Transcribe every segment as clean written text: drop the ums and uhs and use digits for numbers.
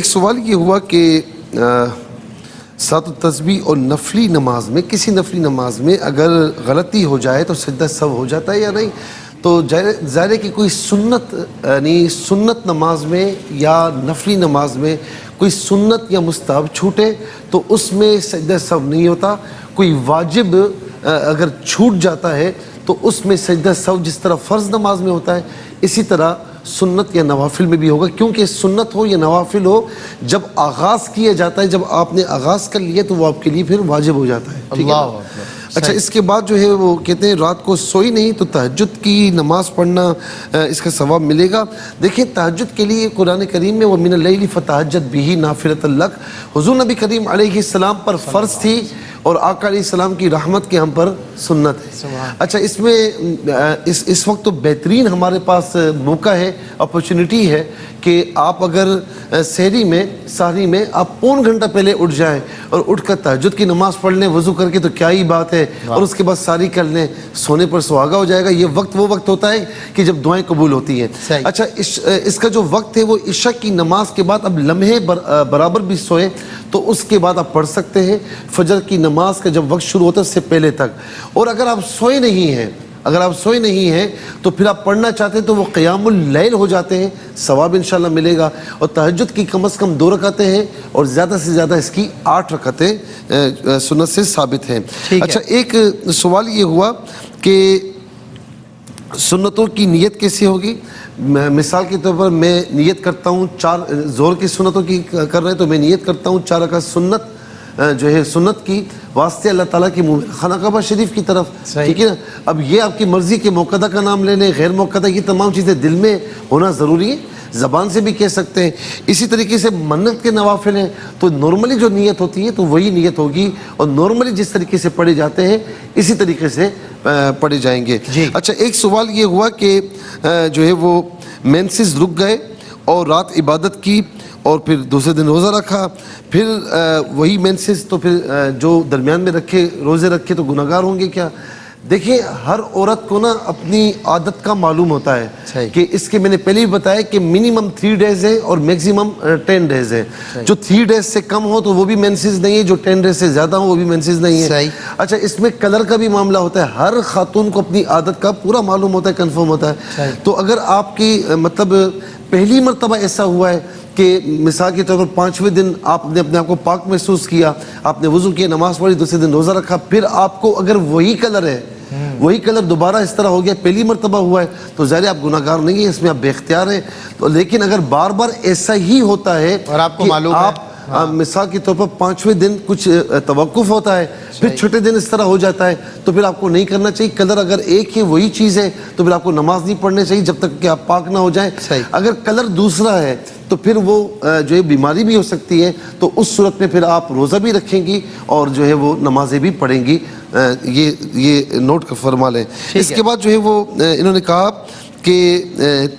سوال یہ ہوا کہ سات التسبیح اور نفلی نماز میں، کسی نفلی نماز میں اگر غلطی ہو جائے تو سجدہ سہو ہو جاتا ہے یا نہیں؟ تو ظاہر ہے کہ کوئی سنت، یعنی سنت نماز میں یا نفلی نماز میں کوئی سنت یا مستحب چھوٹے تو اس میں سجدہ سہو نہیں ہوتا. کوئی واجب اگر چھوٹ جاتا ہے تو اس میں سجدہ سہو جس طرح فرض نماز میں ہوتا ہے اسی طرح سنت یا نوافل میں بھی ہوگا، کیونکہ سنت ہو یا نوافل ہو جب آغاز کیا جاتا ہے، جب آپ نے آغاز کر لیا تو وہ آپ کے لیے پھر واجب ہو جاتا ہے. ٹھیک ہے. اچھا، اس کے بعد جو ہے وہ کہتے ہیں رات کو سوئی نہیں تو تہجد کی نماز پڑھنا اس کا ثواب ملے گا. دیکھیں تہجد کے لیے قرآن کریم میں وَمِنَ اللَّيْلِ فَتَہَجَّدْ بِهِ نَافِلَةً لَكَ حضور نبی کریم علیہ السلام پر فرض تھی اور آقا علیہ السلام کی رحمت کے ہم پر سنت ہے. اچھا، اس میں اس وقت تو بہترین ہمارے پاس موقع ہے، اپرچونٹی ہے کہ آپ اگر سحری میں آپ پون گھنٹہ پہلے اٹھ جائیں اور اٹھ کر تہجد کی نماز پڑھ لیں وضو کر کے تو کیا ہی بات ہے، اور اس کے بعد ساری کر لیں، سونے پر سہاگا ہو جائے گا. یہ وقت وہ وقت ہوتا ہے کہ جب دعائیں قبول ہوتی ہیں. اچھا، اس کا جو وقت ہے وہ عشاء کی نماز کے بعد اب لمحے برابر بھی سوئے تو اس کے بعد آپ پڑھ سکتے ہیں فجر کی نماز کا جب وقت شروع ہوتا ہے اس سے پہلے تک. اور اگر آپ سوئے نہیں ہیں تو پھر آپ پڑھنا چاہتے ہیں تو وہ قیام اللیل ہو جاتے ہیں، ثواب انشاءاللہ ملے گا. اور تہجد کی کم از کم 2 رکعتیں ہیں اور زیادہ سے زیادہ اس کی 8 رکعتیں سنت سے ثابت ہیں. اچھا، ایک سوال یہ ہوا کہ سنتوں کی نیت کیسے ہوگی؟ مثال کے طور پر میں نیت کرتا ہوں 4 زور کی سنتوں کی کر رہے ہیں تو میں نیت کرتا ہوں 4 رکعت سنت جو ہے سنت کی واسطے اللہ تعالیٰ کی خانہ کعبہ شریف کی طرف. ٹھیک ہے نا. اب یہ آپ کی مرضی کے موقعہ کا نام لینے، غیر موقعہ، یہ تمام چیزیں دل میں ہونا ضروری ہے، زبان سے بھی کہہ سکتے ہیں. اسی طریقے سے منت کے نوافل ہیں تو نارملی جو نیت ہوتی ہے تو وہی نیت ہوگی اور نارملی جس طریقے سے پڑھے جاتے ہیں اسی طریقے سے پڑھے جائیں گے. اچھا، ایک سوال یہ ہوا کہ جو ہے وہ مینسز رک گئے اور رات عبادت کی اور پھر دوسرے دن روزہ رکھا، پھر وہی مینسز تو پھر جو درمیان میں روزے رکھے تو گناہ گار ہوں گے کیا؟ دیکھیں ہر عورت کو نا اپنی عادت کا معلوم ہوتا ہے کہ اس کے میں نے پہلے ہی بتایا کہ منیمم 3 ڈیز ہے اور میکسیمم 10 ڈیز ہے. جو 3 ڈیز سے کم ہو تو وہ بھی مینسز نہیں ہے، جو 10 ڈیز سے زیادہ ہو وہ بھی مینسز نہیں ہے. اچھا، اس میں کلر کا بھی معاملہ ہوتا ہے، ہر خاتون کو اپنی عادت کا پورا معلوم ہوتا ہے، کنفرم ہوتا ہے. تو اگر آپ کی مطلب پہلی مرتبہ ایسا ہوا ہے کہ مثال کے طور پر 5ویں دن آپ نے اپنے آپ کو پاک محسوس کیا، آپ نے وضو کیا، نماز پڑھی، دوسرے دن روزہ رکھا، پھر آپ کو اگر وہی کلر ہے، وہی کلر دوبارہ اس طرح ہو گیا، پہلی مرتبہ ہوا ہے تو ظاہر آپ گناہ گار نہیں ہیں، اس میں آپ بے اختیار ہیں. تو لیکن اگر بار بار ایسا ہی ہوتا ہے اور آپ کو معلوم ہے مثال کے طور پر 5ویں دن کچھ توقف ہوتا ہے، پھر چھٹے دن اس طرح ہو جاتا ہے تو پھر آپ کو نہیں کرنا چاہیے. کلر اگر ایک ہی وہی چیز ہے تو پھر آپ کو نماز نہیں پڑھنی چاہیے جب تک کہ آپ پاک نہ ہو جائیں. اگر کلر دوسرا ہے تو پھر وہ جو ہے بیماری بھی ہو سکتی ہے، تو اس صورت میں پھر آپ روزہ بھی رکھیں گی اور جو ہے وہ نمازیں بھی پڑھیں گی. یہ نوٹ فرما لیں. اس کے بعد جو ہے وہ انہوں نے کہا کہ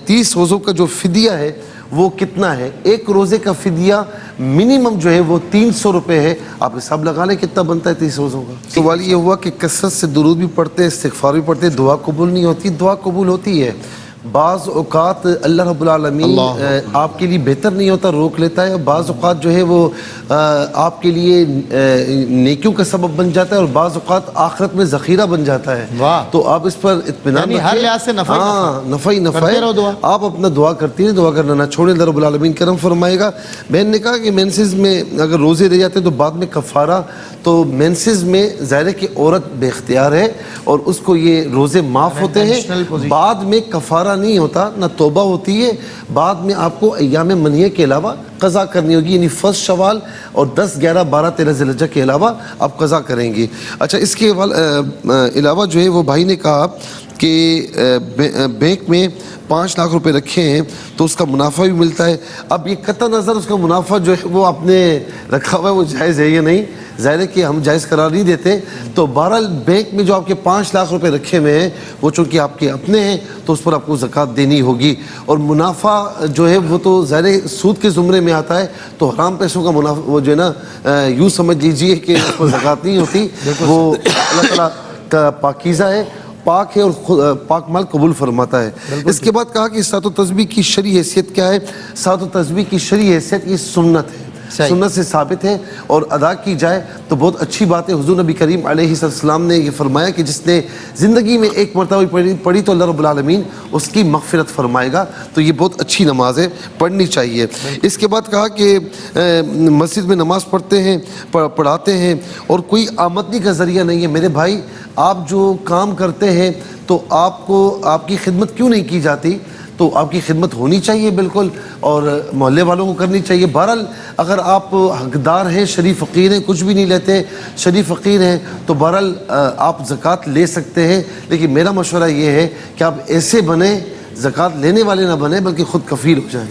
30 روزوں کا جو فدیہ ہے وہ کتنا ہے؟ ایک روزے کا فدیہ منیمم جو ہے وہ 300 روپے ہے. آپ حساب لگا لیں کتنا بنتا ہے 30 روزوں کا. سوال یہ ہوا کہ کثرت سے درود بھی پڑھتے ہیں، استغفار بھی پڑھتے ہیں، دعا قبول نہیں ہوتی؟ دعا قبول ہوتی ہے. بعض اوقات اللہ رب العالمین آپ کے لیے بہتر نہیں ہوتا، روک لیتا ہے. بعض اوقات جو ہے وہ آپ کے لیے نیکیوں کا سبب بن جاتا ہے اور بعض اوقات آخرت میں ذخیرہ بن جاتا ہے. تو آپ اس پر اطمینان ہر لحاظ سے نفع ہی نفع ہے. آپ اپنا دعا کرتی ہیں، دعا کرنا نہ چھوڑیں، اللہ رب العالمین کرم فرمائے گا. بہن نے کہا کہ مینسز میں اگر روزے رہ جاتے تو بعد میں کفارہ، تو مینسز میں ظاہر ہے کہ عورت بے اختیار ہے اور اس کو یہ روزے معاف ہوتے ہیں، بعد میں کفارہ نہیں ہوتا، نہ توبہ ہوتی ہے. بعد میں آپ کو ایام منیہ کے علاوہ قضا کرنی ہوگی، یعنی 1 شوال اور 10، 11، 12، 13 ذی الحجہ کے علاوہ آپ قضا کریں گے. اچھا، اس کے علاوہ جو ہے وہ بھائی نے کہا کہ بینک میں 5 لاکھ روپے رکھے ہیں تو اس کا منافع بھی ملتا ہے. اب یہ قطع نظر اس کا منافع جو ہے وہ آپ نے رکھا ہوا ہے وہ جائز ہے یا نہیں؟ ظاہر ہے کہ ہم جائز قرار نہیں دیتے. تو بہرحال بینک میں جو آپ کے 5 لاکھ روپے رکھے ہوئے ہیں وہ چونکہ آپ کے اپنے ہیں تو اس پر آپ کو زکوٰۃ دینی ہوگی. اور منافع جو ہے وہ تو ظاہر سود کے زمرے میں آتا ہے، تو حرام پیسوں کا منافع وہ جو ہے نا یوں سمجھ لیجئے کہ اس پر زکوٰۃ نہیں ہوتی، وہ اللہ تعالیٰ کا پاکیزہ ہے پاک ہے اور پاک مال قبول فرماتا ہے. اس کے بعد کہا کہ صلاۃ و تسبیح کی شرعی حیثیت کیا ہے؟ صلاۃ و تسبیح کی شرعی حیثیت یہ سنت ہے، سنت سے ثابت ہے اور ادا کی جائے تو بہت اچھی بات ہے. حضور نبی کریم علیہ السلام نے یہ فرمایا کہ جس نے زندگی میں ایک مرتبہ پڑھی تو اللہ رب العالمین اس کی مغفرت فرمائے گا. تو یہ بہت اچھی نماز ہے، پڑھنی چاہیے. اس کے بعد کہا کہ مسجد میں نماز پڑھتے ہیں، پڑھاتے ہیں اور کوئی آمدنی کا ذریعہ نہیں ہے. میرے بھائی آپ جو کام کرتے ہیں تو آپ کو آپ کی خدمت کیوں نہیں کی جاتی؟ تو آپ کی خدمت ہونی چاہیے بالکل، اور محلے والوں کو کرنی چاہیے. بہرحال اگر آپ حقدار ہیں، شریف فقیر ہیں، کچھ بھی نہیں لیتے، شریف فقیر ہیں، تو بہرحال آپ زکوٰۃ لے سکتے ہیں. لیکن میرا مشورہ یہ ہے کہ آپ ایسے بنیں، زکوٰۃ لینے والے نہ بنیں بلکہ خود کفیل ہو جائیں.